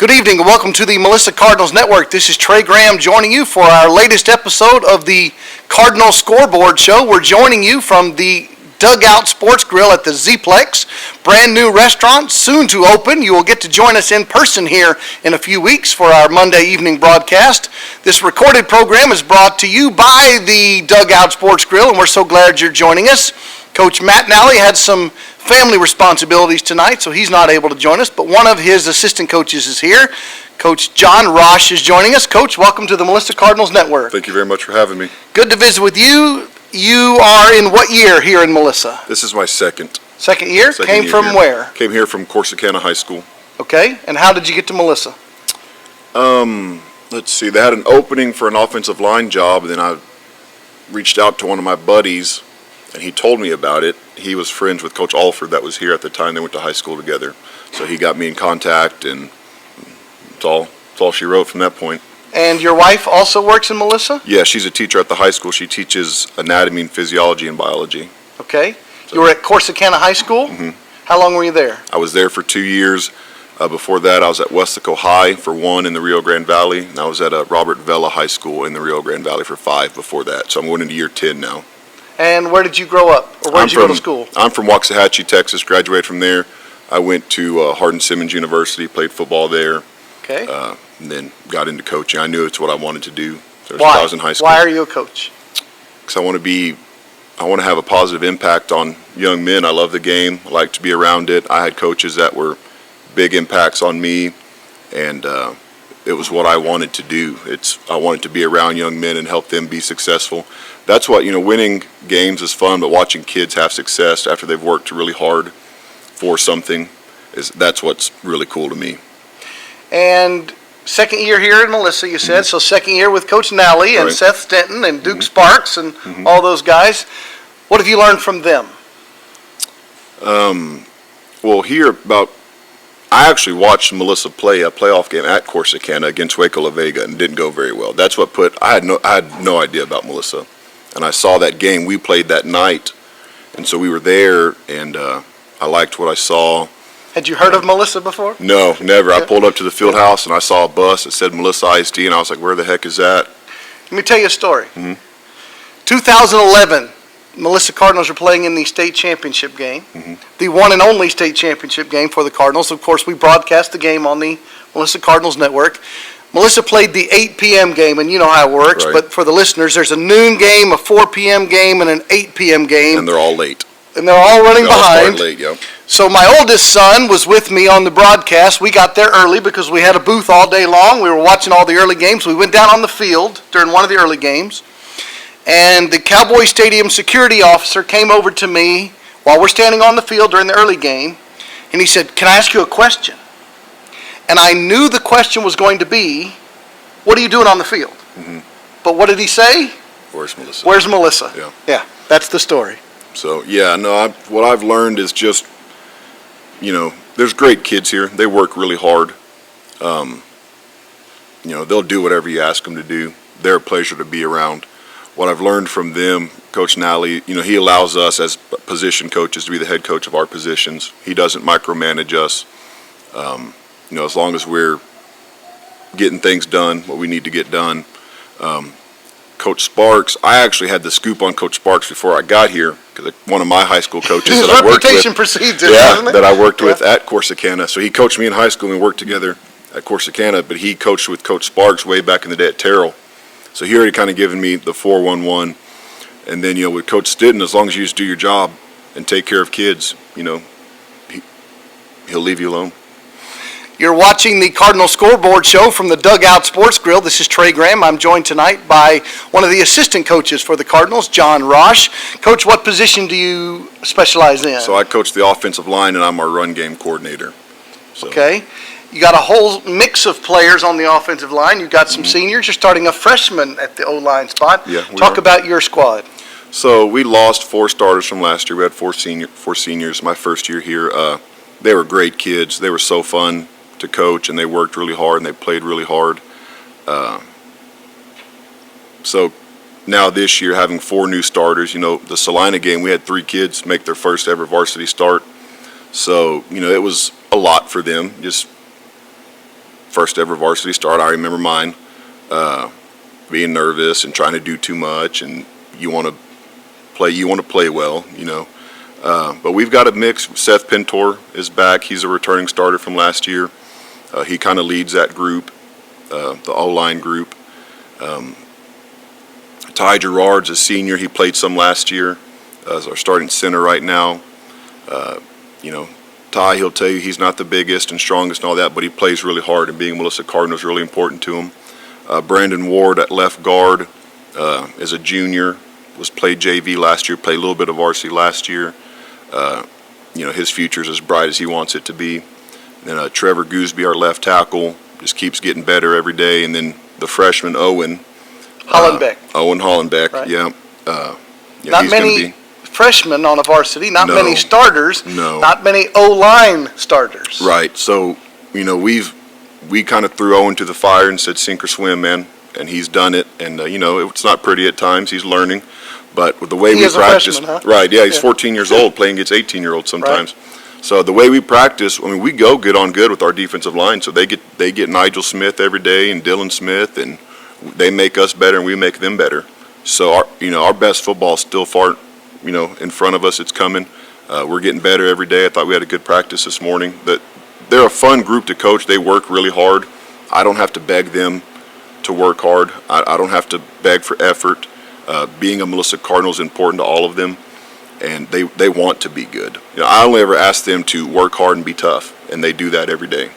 Good evening and welcome to the Melissa Cardinals Network. This is Trey Graham joining you for our latest episode of the Cardinals Scoreboard Show. We're joining you from the Dugout Sports Grill at the Z-Plex, brand new restaurant, soon to open. You will get to join us in person here in a few weeks for our Monday evening broadcast. This recorded program is brought to you by the Dugout Sports Grill, and we're so glad you're joining us. Coach Matt Nally had some family responsibilities tonight, so he's not able to join us, but one of his assistant coaches is here. Coach John Rosh is joining us. Coach, welcome to the Melissa Cardinals Network. Thank you very much for having me. Good to visit with you. You are in what year here in Melissa? This is my second. Second year? Came from here. where? Came here from Corsicana High School. Okay, and how did you get to Melissa? Let's see, they had an opening for an offensive line job, and then I reached out to one of my buddies, and he told me about it. He was friends with Coach Alford that was here at the time. They went to high school together. So he got me in contact, and it's all she wrote from that point. And your wife also works in Melissa? Yeah, she's a teacher at the high school. She teaches anatomy and physiology and biology. Okay. So, you were at Corsicana High School? Mm-hmm. How long were you there? I was there for 2 years. Before that, I was at Westaco High for 1 in the Rio Grande Valley, and I was at Robert Vela High School in the Rio Grande Valley for 5 before that. So I'm going into year 10 now. And where did you grow up, or where did you go to school? I'm from Waxahachie, Texas, graduated from there. I went to Hardin-Simmons University, played football there. Okay. And then got into coaching. I knew it's what I wanted to do. So Why? I was in high school. Why are you a coach? Because I want to have a positive impact on young men. I love the game. I like to be around it. I had coaches that were big impacts on me, and it was what I wanted to do. I wanted to be around young men and help them be successful. That's what, winning games is fun, but watching kids have success after they've worked really hard for something, that's what's really cool to me. And second year here in Melissa, you said, so second year with Coach Nally and Right. Seth Stenton and Duke Sparks and all those guys. What have you learned from them? Well, I actually watched Melissa play a playoff game at Corsicana against Waco La Vega and didn't go very well. That's what I had no idea about Melissa. And I saw that game. We played that night, and so we were there, and I liked what I saw. Had you heard of Melissa before? No, never. I pulled up to the field house, and I saw a bus that said Melissa ISD, and I was like, where the heck is that? Let me tell you a story. Mm-hmm. 2011, Melissa Cardinals are playing in the state championship game, the one and only state championship game for the Cardinals. Of course, we broadcast the game on the Melissa Cardinals Network. Melissa played the 8 p.m. game, and you know how it works, Right. but for the listeners, there's a noon game, a 4 p.m. game, and an 8 p.m. game. And they're all late. And they're all running They all behind. start late, yep. So my oldest son was with me on the broadcast. We got there early because we had a booth all day long. We were watching all the early games. We went down on the field during one of the early games, and the Cowboy Stadium security officer came over to me while we're standing on the field during the early game, and he said, "Can I ask you a question?" And I knew the question was going to be, "What are you doing on the field?" But what did he say? Where's Melissa? Where's Melissa? Yeah. Yeah, that's the story. So, yeah, no, what I've learned is just, there's great kids here. They work really hard. They'll do whatever you ask them to do. They're a pleasure to be around. What I've learned from them, Coach Nally, he allows us as position coaches to be the head coach of our positions. He doesn't micromanage us. As long as we're getting things done, what we need to get done. Coach Sparks, I actually had the scoop on Coach Sparks before I got here, because one of my high school coaches His that I worked reputation with, precedes him, doesn't it? that I worked with at Corsicana. So he coached me in high school and we worked together at Corsicana, but he coached with Coach Sparks way back in the day at Terrell. So he already kind of given me the 4-1-1. And then, with Coach Stidden, as long as you just do your job and take care of kids, he'll leave you alone. You're watching the Cardinal Scoreboard Show from the Dugout Sports Grill. This is Trey Graham. I'm joined tonight by one of the assistant coaches for the Cardinals, John Rosh. Coach, what position do you specialize in? So I coach the offensive line, and I'm our run game coordinator. So. Okay. You got a whole mix of players on the offensive line. You've got some seniors. You're starting a freshman at the O-line spot. Yeah, Talk about your squad. So we lost 4 starters from last year. We had four seniors my first year here. They were great kids. They were so fun to coach, and they worked really hard, and they played really hard. So now this year, having 4 new starters, the Salina game, we had 3 kids make their first ever varsity start. So, it was a lot for them, just first ever varsity start. I remember mine, being nervous and trying to do too much, and you want to play well, But we've got a mix. Seth Pintor is back. He's a returning starter from last year. He kind of leads that group, the O-line group. Ty Gerard's a senior. He played some last year as our starting center right now. Ty, he'll tell you he's not the biggest and strongest and all that, but he plays really hard, and being Melissa Cardinal is really important to him. Brandon Ward at left guard is a junior. Played JV last year, played a little bit of varsity last year. His future's as bright as he wants it to be. And then Trevor Gooseby, our left tackle, just keeps getting better every day. And then the freshman Owen Hollenbeck, right. Yeah. Not he's many freshmen on a varsity, not No. many starters, No. not many O-line starters. Right. So, we kind of threw Owen to the fire and said, sink or swim, man. And he's done it. And, it's not pretty at times. He's learning. But with the way we practice, freshman, huh? right? Yeah, he's 14 years old, playing against 18-year-olds sometimes. Right. So the way we practice, we go good on good with our defensive line. So they get Nigel Smith every day and Dylan Smith, and they make us better and we make them better. So our best football is still far, in front of us. It's coming. We're getting better every day. I thought we had a good practice this morning. They're a fun group to coach. They work really hard. I don't have to beg them to work hard. I don't have to beg for effort. Being a Melissa Cardinal is important to all of them, and they want to be good. I only ever ask them to work hard and be tough, and they do that every day.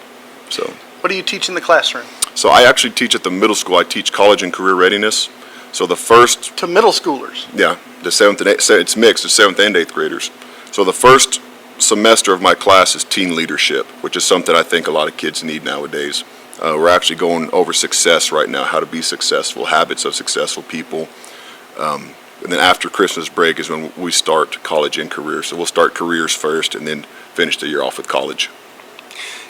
So. What do you teach in the classroom? So I actually teach at the middle school. I teach college and career readiness. So the first. To middle schoolers? Yeah, the 7th and 8th, it's mixed, it's 7th and 8th graders. So the first semester of my class is teen leadership, which is something I think a lot of kids need nowadays. We're actually going over success right now, how to be successful, habits of successful people. And then after Christmas break is when we start college and careers. So we'll start careers first and then finish the year off with college.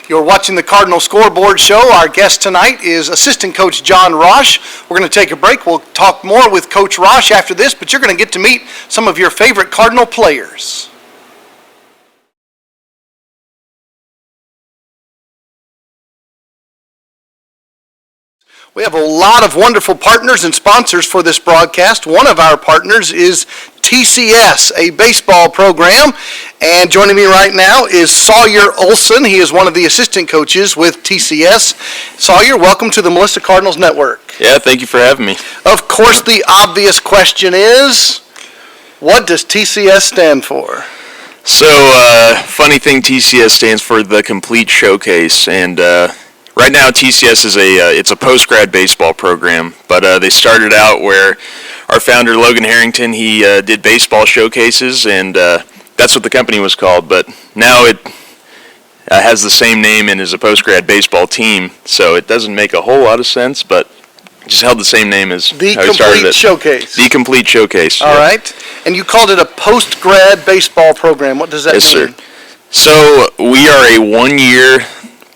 You're watching the Cardinal Scoreboard Show. Our guest tonight is assistant coach John Rosh. We're going to take a break. We'll talk more with Coach Rosh after this, but you're going to get to meet some of your favorite Cardinal players. We have a lot of wonderful partners and sponsors for this broadcast. One of our partners is TCS, a baseball program. And joining me right now is Sawyer Olson. He is one of the assistant coaches with TCS. Sawyer, welcome to the Melissa Cardinals Network. Yeah, thank you for having me. Of course, the obvious question is, what does TCS stand for? So, funny thing, TCS stands for the Complete Showcase, and right now TCS is it's a post-grad baseball program, but they started out where our founder, Logan Harrington, he did baseball showcases, and that's what the company was called, but now it has the same name and is a post-grad baseball team, so it doesn't make a whole lot of sense, but just held the same name as The how we started Complete it. Showcase. The Complete Showcase. All yeah. right. And you called it a post-grad baseball program. What does that Yes, mean? sir. So we are a one-year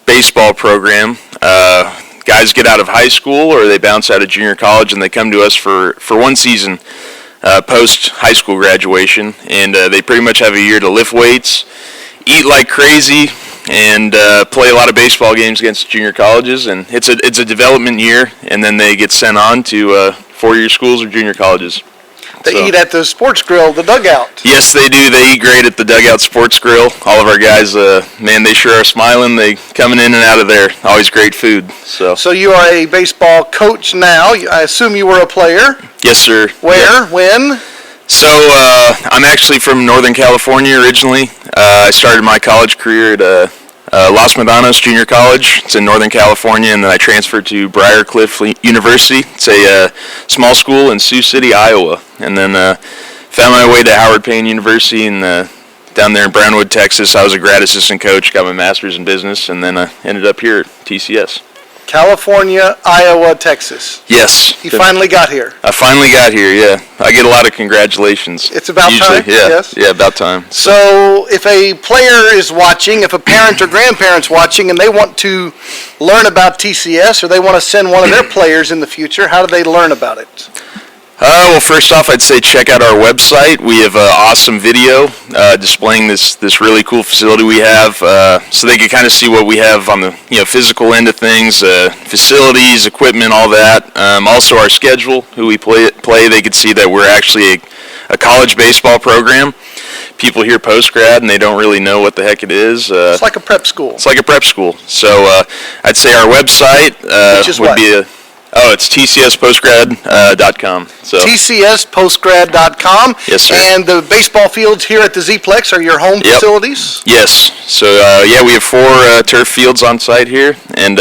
baseball program. Guys get out of high school or they bounce out of junior college and they come to us for one season post high school graduation, and they pretty much have a year to lift weights, eat like crazy, and play a lot of baseball games against junior colleges. And it's a development year, and then they get sent on to four-year schools or junior colleges. They eat at the sports grill, the dugout. Yes, they do. They eat great at the Dugout Sports Grill. All of our guys, man, they sure are smiling. They coming in and out of there. Always great food. So you are a baseball coach now. I assume you were a player. Yes, sir. Where? When? So I'm actually from Northern California originally. I started my college career at Los Medanos Junior College. It's in Northern California, and then I transferred to Briarcliff University. It's a small school in Sioux City, Iowa, and then found my way to Howard Payne University and down there in Brownwood, Texas. I was a grad assistant coach, got my master's in business, and then I ended up here at TCS. California, Iowa, Texas. Yes. You finally got here. I finally got here, yeah. I get a lot of congratulations. It's about usually. time, Yeah. yes. Yeah, about time. So if a player is watching, if a parent or grandparent's watching, and they want to learn about TCS or they want to send one of their players in the future, how do they learn about it? Well, first off, I'd say check out our website. We have an awesome video displaying this really cool facility we have, so they can kind of see what we have on the physical end of things, facilities, equipment, all that. Also, our schedule, who we play. They can see that we're actually a college baseball program. People hear post-grad and they don't really know what the heck it is. It's like a prep school. It's like a prep school. So I'd say our website would be it's tcspostgrad.com. So tcspostgrad.com. Yes, sir. And the baseball fields here at the Z-Plex are your home facilities? Yes. So we have 4 turf fields on site here, and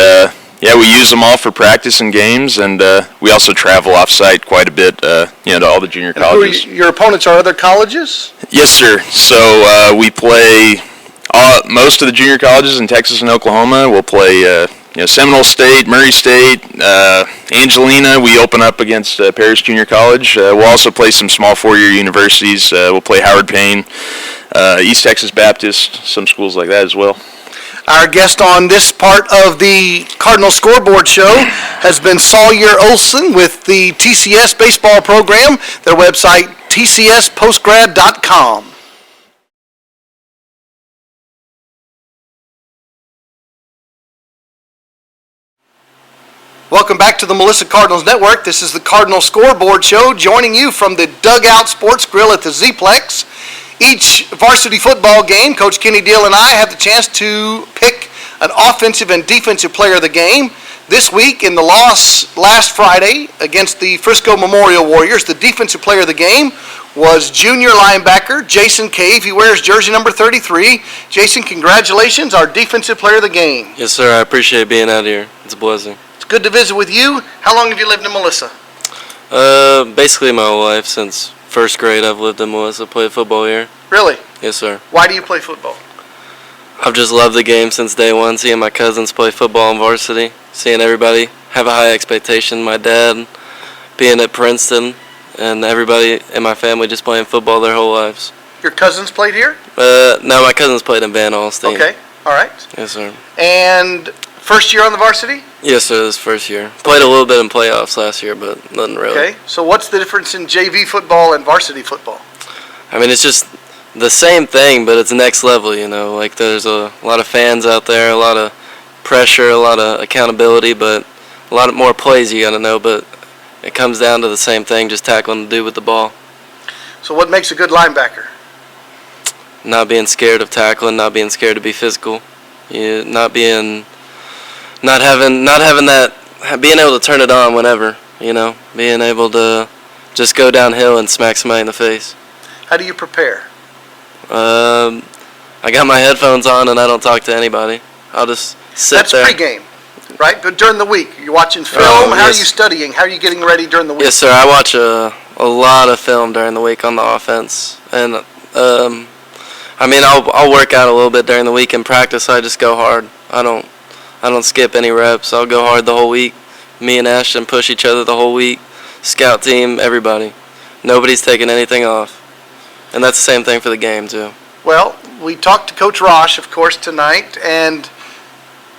we use them all for practice and games, and we also travel off-site quite a bit, to all the junior colleges. Your opponents are other colleges? Yes, sir. So we play most of the junior colleges in Texas and Oklahoma. We'll play Seminole State, Murray State, Angelina. We open up against Paris Junior College. We'll also play some small 4-year universities. We'll play Howard Payne, East Texas Baptist, some schools like that as well. Our guest on this part of the Cardinal Scoreboard show has been Sawyer Olson with the TCS baseball program. Their website, tcspostgrad.com. Welcome back to the Melissa Cardinals Network. This is the Cardinal Scoreboard Show, joining you from the Dugout Sports Grill at the Z-Plex. Each varsity football game, Coach Kenny Deal and I have the chance to pick an offensive and defensive player of the game. This week, in the loss last Friday against the Frisco Memorial Warriors, the defensive player of the game was junior linebacker Jason Cave. He wears jersey number 33. Jason, congratulations, our defensive player of the game. Yes, sir. I appreciate being out here. It's a blessing. Good to visit with you. How long have you lived in Melissa? Basically my whole life. Since first grade I've lived in Melissa, played football here. Really? Yes, sir. Why do you play football? I've just loved the game since day one, seeing my cousins play football in varsity, seeing everybody have a high expectation, my dad being at Princeton, and everybody in my family just playing football their whole lives. Your cousins played here? No, my cousins played in Van Alstyne. Okay, all right. Yes, sir. And first year on the varsity? Yes, sir, this first year. Played a little bit in playoffs last year, but nothing really. Okay, so what's the difference in JV football and varsity football? I mean, it's just the same thing, but it's next level, Like, there's a lot of fans out there, a lot of pressure, a lot of accountability, but a lot of more plays you got to know, but it comes down to the same thing, just tackling the dude with the ball. So what makes a good linebacker? Not being scared of tackling, not being scared to be physical, being able to turn it on whenever, being able to just go downhill and smack somebody in the face. How do you prepare? I got my headphones on and I don't talk to anybody. I'll just sit there. That's pregame, right? But during the week, you're watching film. How are you studying? How are you getting ready during the week? Yes, sir. I watch a lot of film during the week on the offense, and I'll work out a little bit during the week. In practice, I just go hard. I don't skip any reps. I'll go hard the whole week. Me and Ashton push each other the whole week. Scout team, everybody. Nobody's taking anything off. And that's the same thing for the game, too. Well, we talked to Coach Rosh, of course, tonight, and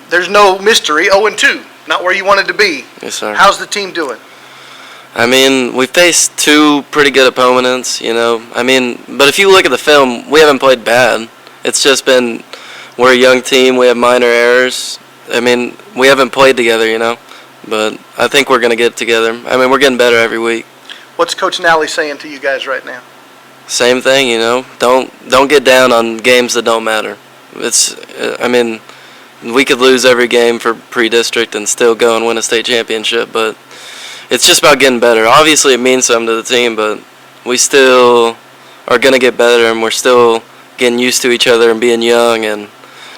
there's no mystery. 0-2, not where you wanted to be. Yes, sir. How's the team doing? We faced 2 pretty good opponents, but if you look at the film, we haven't played bad. It's just been, we're a young team, we have minor errors. We haven't played together, but I think we're going to get together. We're getting better every week. What's Coach Nally saying to you guys right now? Same thing, Don't get down on games that don't matter. We could lose every game for pre-district and still go and win a state championship, but it's just about getting better. Obviously, it means something to the team, but we still are going to get better, and we're still getting used to each other and being young and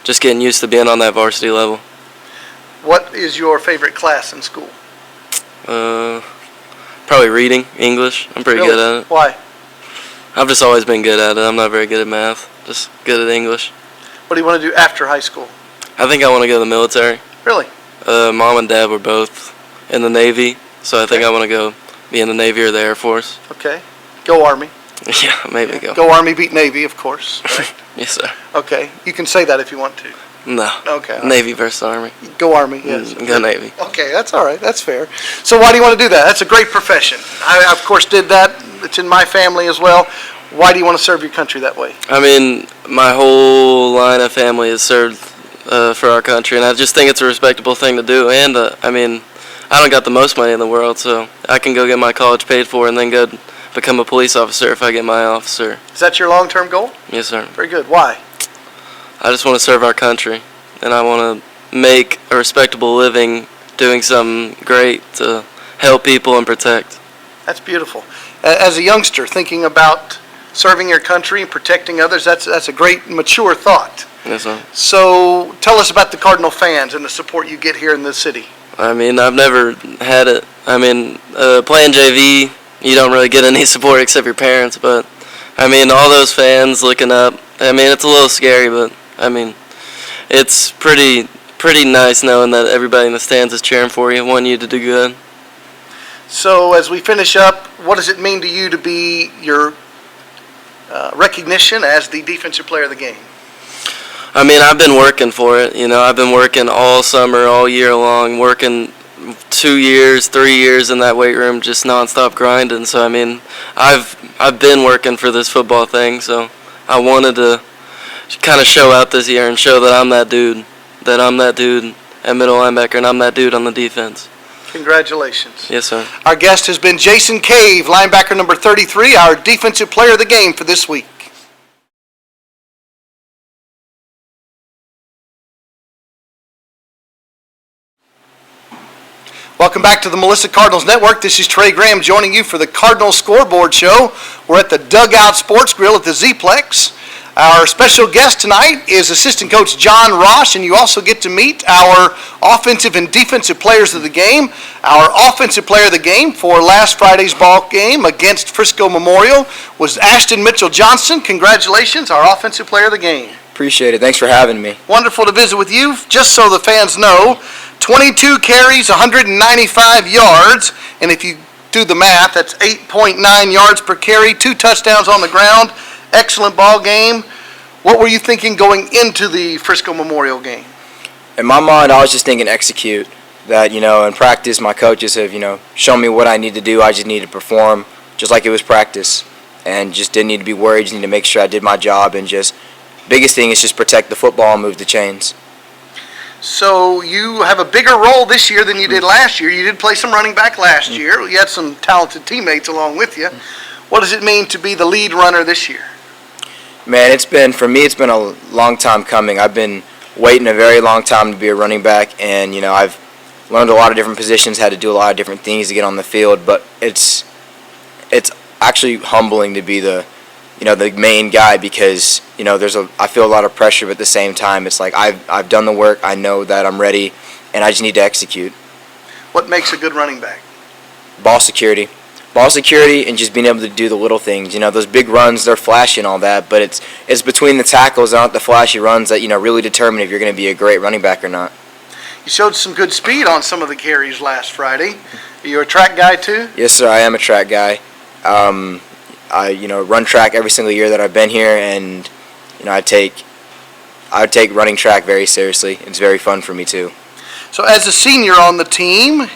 just getting used to being on that varsity level. What is your favorite class in school? Probably reading, English. I'm pretty good at it. Why? I've just always been good at it. I'm not very good at math, just good at English. What do you want to do after high school? I think I want to go to the military. Really? Mom and Dad were both in the Navy, so I think I want to go be in the Navy or the Air Force. Okay. Go Army. Yeah, maybe go. Go Army, beat Navy, of course. Right? Yes, sir. Okay. You can say that if you want to. No. Okay. Navy versus Army. Go Army, yes. Go Navy. Okay, that's all right. That's fair. So why do you want to do that? That's a great profession. I, of course, did that. It's in my family as well. Why do you want to serve your country that way? I mean, my whole line of family has served for our country, and I just think it's a respectable thing to do. And, I mean, I don't got the most money in the world, so I can go get my college paid for and then go become a police officer if I get my officer. Is that your long-term goal? Yes, sir. Very good. Why? I just want to serve our country, and I want to make a respectable living doing something great to help people and protect. That's beautiful. As a youngster, thinking about serving your country and protecting others, that's a great, mature thought. Yes, sir. So tell us about the Cardinal fans and the support you get here in the city. I mean, I've never had it. I mean, playing JV, you don't really get any support except your parents, but, I mean, all those fans looking up, I mean, it's a little scary, but, I mean, it's pretty nice knowing that everybody in the stands is cheering for you, wanting you to do good. So as we finish up, what does it mean to you to be your recognition as the defensive player of the game? I mean, I've been working for it. You know, I've been working all summer, all year long, working 2 years, 3 years in that weight room, just nonstop grinding. So I mean, I've been working for this football thing. So I wanted to kind of show out this year and show that I'm that dude at middle linebacker, and I'm that dude on the defense. Congratulations. Yes, sir. Our guest has been Jason Cave, linebacker number 33, our defensive player of the game for this week. Welcome back to the Melissa Cardinals Network. This is Trey Graham joining you for the Cardinals Scoreboard Show. We're at the Dugout Sports Grill at the Z-Plex. Our special guest tonight is assistant coach John Ross, and you also get to meet our offensive and defensive players of the game. Our offensive player of the game for last Friday's ball game against Frisco Memorial was Ashton Mitchell-Johnson. Congratulations, our offensive player of the game. Appreciate it. Thanks for having me. Wonderful to visit with you. Just so the fans know, 22 carries, 195 yards, and if you do the math, that's 8.9 yards per carry, 2 touchdowns on the ground. Excellent ball game. What were you thinking going into the Frisco Memorial game? In my mind, I was just thinking execute. That, in practice, my coaches have, shown me what I need to do. I just need to perform just like it was practice, and just didn't need to be worried. Just need to make sure I did my job, and just biggest thing is just protect the football and move the chains. So you have a bigger role this year than you did last year. You did play some running back last year. You had some talented teammates along with you. What does it mean to be the lead runner this year? Man, for me, it's been a long time coming. I've been waiting a very long time to be a running back, and, I've learned a lot of different positions, had to do a lot of different things to get on the field, but it's actually humbling to be the main guy because, I feel a lot of pressure, but at the same time, it's like I've done the work, I know that I'm ready, and I just need to execute. What makes a good running back? Ball security, and just being able to do the little things. Those big runs, they're flashy and all that, but it's between the tackles, aren't the flashy runs that, really determine if you're going to be a great running back or not. You showed some good speed on some of the carries last Friday. Are you a track guy too? Yes, sir, I am a track guy. I run track every single year that I've been here, and I take running track very seriously. It's very fun for me too. So as a senior on the team,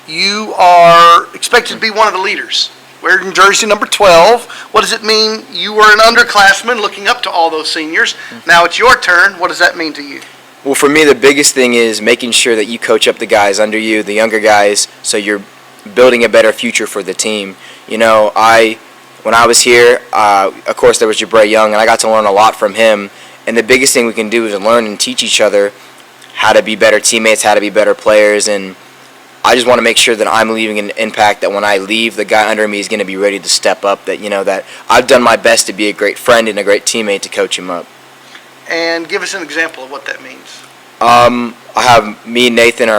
you are expected to be one of the leaders. Wearing jersey number 12. What does it mean? You were an underclassman looking up to all those seniors. Now it's your turn. What does that mean to you? Well, for me, the biggest thing is making sure that you coach up the guys under you, the younger guys, so you're building a better future for the team. When I was here, of course, there was Jabray Young, and I got to learn a lot from him. And the biggest thing we can do is learn and teach each other how to be better teammates, how to be better players. And I just want to make sure that I'm leaving an impact that when I leave, the guy under me is going to be ready to step up, that, that I've done my best to be a great friend and a great teammate to coach him up. And give us an example of what that means. I have me and Nathan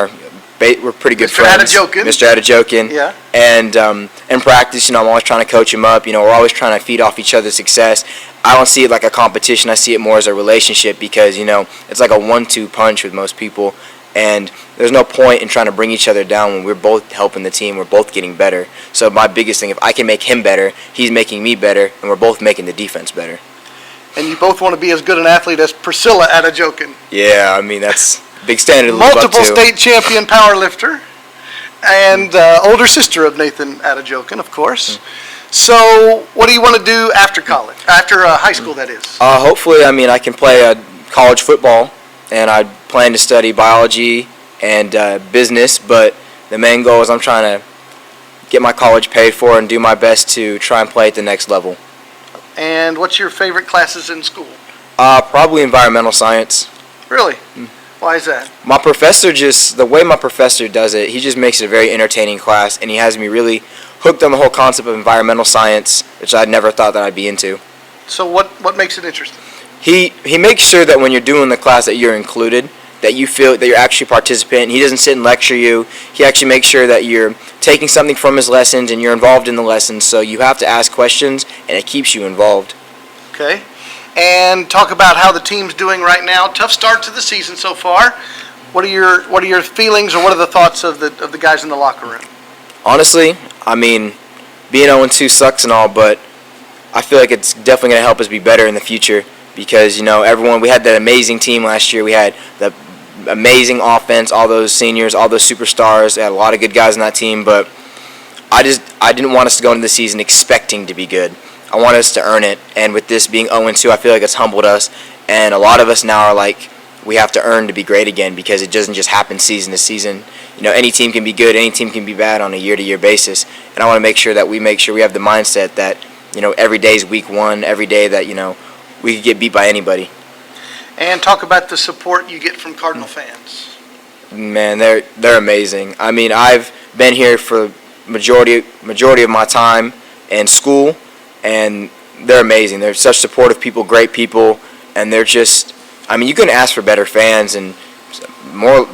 we're pretty good friends. Mr. Adejokin. Yeah. And in practice, I'm always trying to coach him up. We're always trying to feed off each other's success. I don't see it like a competition. I see it more as a relationship because, it's like a 1-2 punch with most people. And there's no point in trying to bring each other down when we're both helping the team. We're both getting better. So my biggest thing, if I can make him better, he's making me better, and we're both making the defense better. and you both want to be as good an athlete as Priscilla Adejokin. Yeah, I mean, that's a big standard to live up to. Multiple state champion powerlifter, and older sister of Nathan Adejokin, of course. So, what do you want to do after college? After high school, that is. Hopefully, I mean, I can play college football, and I plan to study biology and business, but the main goal is I'm trying to get my college paid for and do my best to try and play at the next level. And what's your favorite classes in school? Probably environmental science. Really? Why is that? My professor the way my professor does it, he just makes it a very entertaining class, and he has me really hooked on the whole concept of environmental science, which I'd never thought that I'd be into. So what makes it interesting? He makes sure that when you're doing the class that you're included, that you feel that you're actually a participant. He doesn't sit and lecture you. He actually makes sure that you're taking something from his lessons and you're involved in the lessons, so you have to ask questions, and it keeps you involved. Okay. And talk about how the team's doing right now. Tough start to the season so far. What are your feelings, or what are the thoughts of the guys in the locker room? Honestly, I mean, being 0-2 sucks and all, but I feel like it's definitely going to help us be better in the future because, we had that amazing team last year. We had the amazing offense, all those seniors, all those superstars. We had a lot of good guys on that team, but I didn't want us to go into the season expecting to be good. I want us to earn it, and with this being 0-2, I feel like it's humbled us, and a lot of us now are like, we have to earn to be great again because it doesn't just happen season to season. Any team can be good, any team can be bad on a year-to-year basis, and I want to make sure we have the mindset that, every day is week one, every day that, we could get beat by anybody. And talk about the support you get from Cardinal fans. Man, they're amazing. I mean, I've been here for majority of my time in school, and they're amazing. They're such supportive people, great people, and they're just, I mean, you couldn't ask for better fans, and more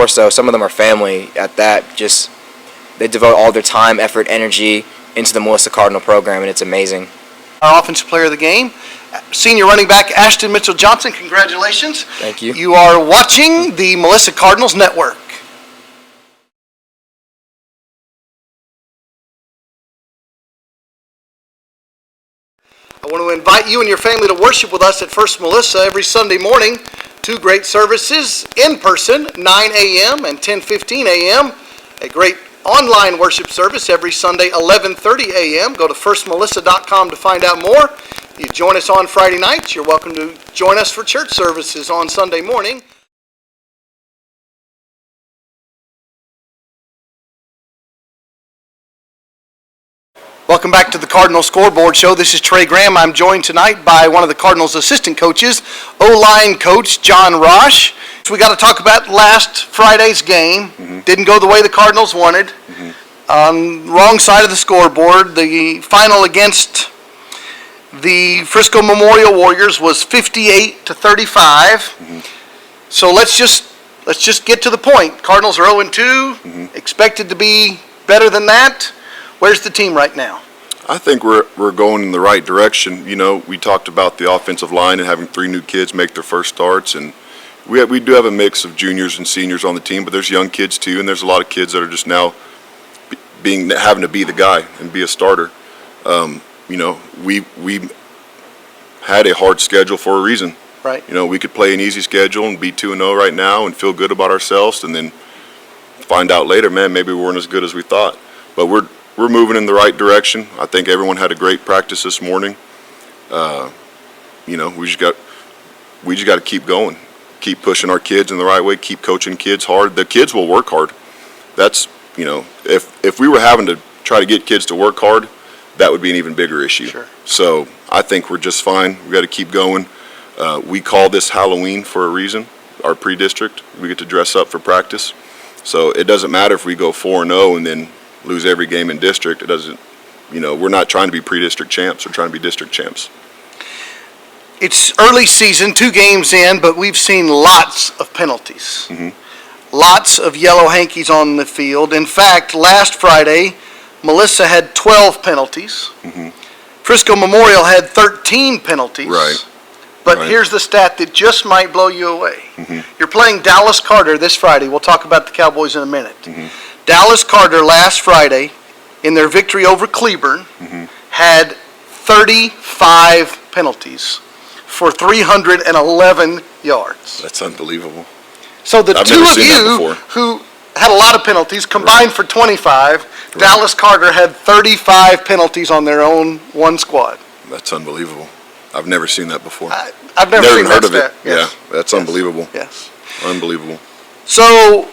so, some of them are family at that. Just, they devote all their time, effort, energy into the Melissa Cardinal program, and it's amazing. Our offensive player of the game, senior running back Ashton Mitchell-Johnson, congratulations. Thank you. You are watching the Melissa Cardinals Network. I want to invite you and your family to worship with us at First Melissa every Sunday morning. 2 great services in person, 9 a.m. and 10:15 a.m. A great online worship service every Sunday, 11:30 a.m. Go to firstmelissa.com to find out more. You join us on Friday nights. You're welcome to join us for church services on Sunday morning. Welcome back to the Cardinal Scoreboard Show. This is Trey Graham. I'm joined tonight by one of the Cardinals' assistant coaches, O-line coach John Rosh. So we got to talk about last Friday's game. Didn't go the way the Cardinals wanted. Wrong side of the scoreboard. The final against the Frisco Memorial Warriors was 58-35. So let's just get to the point. Cardinals are 0-2. Expected to be better than that. Where's the team right now? I think we're going in the right direction. We talked about the offensive line and having 3 new kids make their first starts, and we do have a mix of juniors and seniors on the team, but there's young kids too, and there's a lot of kids that are just now having to be the guy and be a starter. We had a hard schedule for a reason. Right. We could play an easy schedule and be 2-0 right now and feel good about ourselves, and then find out later, man, maybe we weren't as good as we thought. But we're moving in the right direction. I think everyone had a great practice this morning. We just got to keep going, keep pushing our kids in the right way, keep coaching kids hard. The kids will work hard. That's, if we were having to try to get kids to work hard, that would be an even bigger issue. Sure. So I think we're just fine. We got to keep going. We call this Halloween for a reason. Our pre-district, we get to dress up for practice. So it doesn't matter if we go 4-0 and then lose every game in district. It doesn't, we're not trying to be pre-district champs. We're trying to be district champs. It's early season, 2 games in, but we've seen lots of penalties. Lots of yellow hankies on the field. In fact, last Friday, Melissa had 12 penalties. Frisco Memorial had 13 penalties. Right. But here's the stat that just might blow you away. You're playing Dallas Carter this Friday. We'll talk about the Cowboys in a minute. Dallas Carter last Friday, in their victory over Cleburne, had 35 penalties. for 311 yards. That's unbelievable. So the I've two never of seen that you before. who had a lot of penalties combined for 25. Dallas Carter had 35 penalties on their own one squad. That's unbelievable. I've never seen that before. I've never seen even heard that of it. stat. Yes. Yeah, that's unbelievable. Yes. Unbelievable. So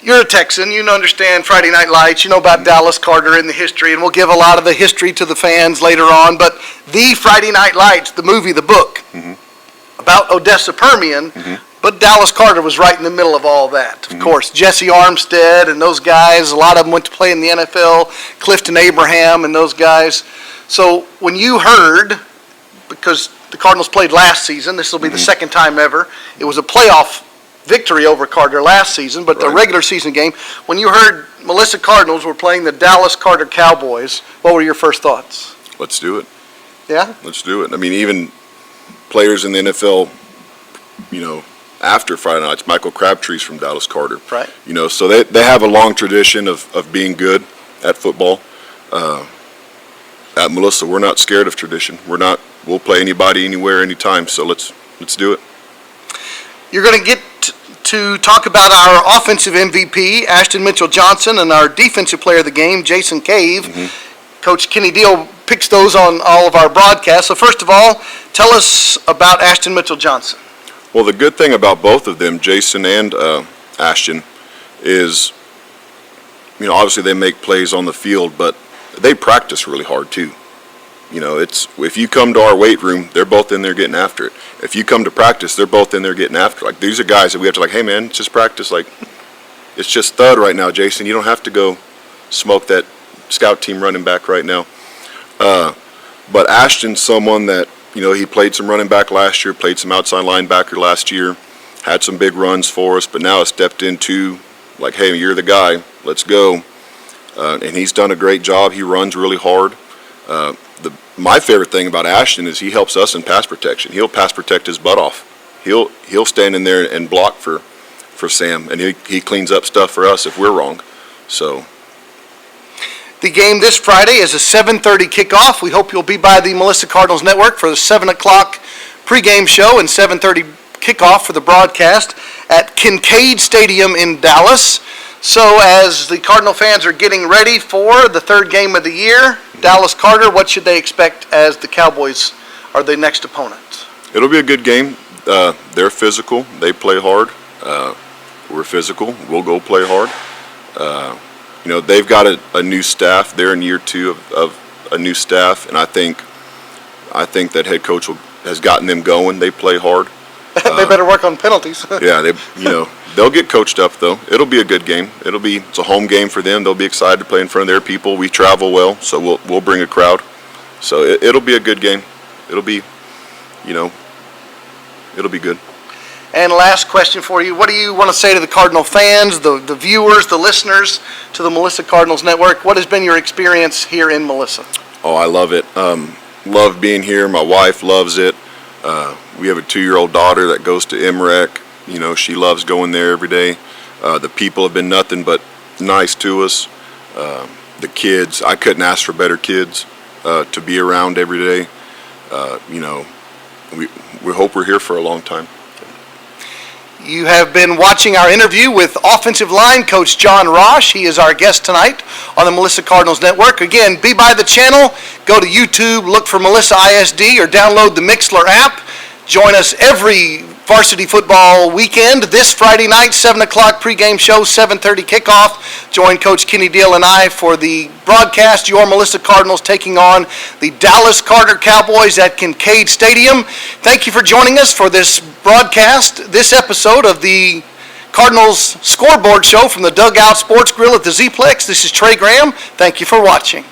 you're a Texan. You understand Friday Night Lights. You know about Dallas Carter and the history, and we'll give a lot of the history to the fans later on. But the Friday Night Lights, the movie, the book, about Odessa Permian, but Dallas Carter was right in the middle of all that. Of course, Jesse Armstead and those guys, a lot of them went to play in the NFL, Clifton Abraham and those guys. So when you heard, because the Cardinals played last season, this will be the second time ever, it was a playoff victory over Carter last season, but the Right. regular season game, when you heard Melissa Cardinals were playing the Dallas Carter Cowboys, what were your first thoughts? Let's do it. Yeah? Let's do it. I mean, even players in the NFL, after Friday nights, Michael Crabtree's from Dallas Carter. Right. So they have a long tradition of being good at football. At Melissa, we're not scared of tradition. We'll play anybody, anywhere, anytime. So let's do it. You're going to get to talk about our offensive MVP, Ashton Mitchell-Johnson, and our defensive player of the game, Jason Cave. Coach Kenny Deal picks those on all of our broadcasts. So first of all, tell us about Ashton Mitchell-Johnson. Well, the good thing about both of them, Jason and Ashton, is, obviously they make plays on the field, but they practice really hard too. If you come to our weight room, they're both in there getting after it. If you come to practice, they're both in there getting after it. Like, these are guys that we have to hey man, it's just practice. Like, it's just thud right now, Jason. You don't have to go smoke that scout team running back right now. But Ashton's someone that, he played some running back last year, played some outside linebacker last year, had some big runs for us, but now has stepped into, hey, you're the guy, let's go. And he's done a great job. He runs really hard. My favorite thing about Ashton is he helps us in pass protection. He'll pass protect his butt off. He'll stand in there and block for Sam, and he cleans up stuff for us if we're wrong. So The game this Friday is a 7:30 kickoff. We hope you'll be by the Melissa Cardinals Network for the 7 o'clock pregame show and 7:30 kickoff for the broadcast at Kincaid Stadium in Dallas. So as the Cardinal fans are getting ready for the third game of the year, Dallas Carter, what should they expect as the Cowboys are the next opponent? it'll be a good game. They're physical. They play hard. We're physical. We'll go play hard. They've got a new staff. They're in year 2 of a new staff, and I think that head coach has gotten them going. They play hard. They better work on penalties. Yeah, they'll get coached up though. It'll be a good game. It's a home game for them. They'll be excited to play in front of their people. We travel well, so we'll bring a crowd. So it'll be a good game. It'll be good. And last question for you. What do you want to say to the Cardinal fans, the viewers, the listeners to the Melissa Cardinals Network? What has been your experience here in Melissa? Oh, I love it. Love being here. My wife loves it. We have a 2-year-old daughter that goes to MREC. She loves going there every day. The people have been nothing but nice to us. The kids, I couldn't ask for better kids to be around every day. We hope we're here for a long time. You have been watching our interview with offensive line coach John Rosh. He is our guest tonight on the Melissa Cardinals Network. Again, be by the channel, go to YouTube, look for Melissa ISD, or download the Mixler app. Join us every varsity football weekend. This Friday night, 7 o'clock pregame show, 7:30 kickoff. Join Coach Kenny Deal and I for the broadcast. Your Melissa Cardinals taking on the Dallas Carter Cowboys at Kincaid Stadium. Thank you for joining us for this broadcast, this episode of the Cardinals Scoreboard Show from the Dugout Sports Grill at the Z-Plex. This is Trey Graham. Thank you for watching.